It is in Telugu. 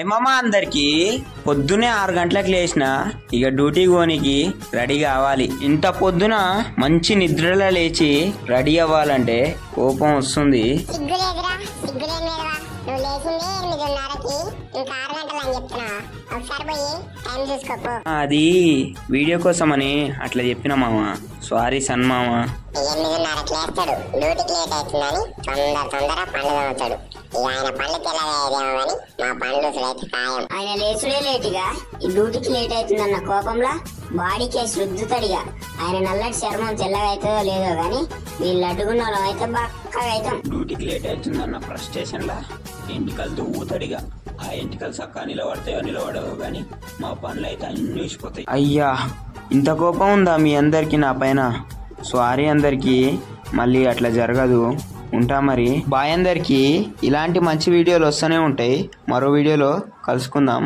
మామ అందరికి పొద్దునే 6 గంటలకు లేచిన ఇక డ్యూటీ పోనీకి రెడీ కావాలి. ఇంత పొద్దున మంచి నిద్రలో లేచి రెడీ అవ్వాలంటే కోపం వస్తుంది. అది వీడియో కోసమని అట్లా చెప్పిన మామ. సారీ సన్ మామ. ఆయన లేచుడే లేటుగా ఈ డ్యూటీకి లేట్ అవుతుందన్న కోపంలో బాడీకి రుద్దుతాడిగా. ఆయన నల్లటి చర్మం తెల్లగా అవుతుందో లేదో గాని వీళ్ళు అడ్డుకున్న వాళ్ళం అయితే బక్కగా అవుతాం. డ్యూటీకి లేట్ అవుతుందన్న ఫ్రస్ట్రేషన్ లా ఎంటికలు దువ్వుతాడిగా. ఆ ఎంటికలు చక్కగా నిలబడతాయో నిలబడవో గాని మా పనులు అయితే అన్ని చూసిపోతాయి. అయ్యా ఇంత కోపం ఉందా మీ అందరికి నా పైన? సారీ అందరికి, మళ్ళీ అట్లా జరగదు. ఉంటా మరి. బాయ్ అందరికి. ఇలాంటి మంచి వీడియోలు వస్తూనే ఉంటాయి. మరో వీడియోలో కలుసుకుందాం.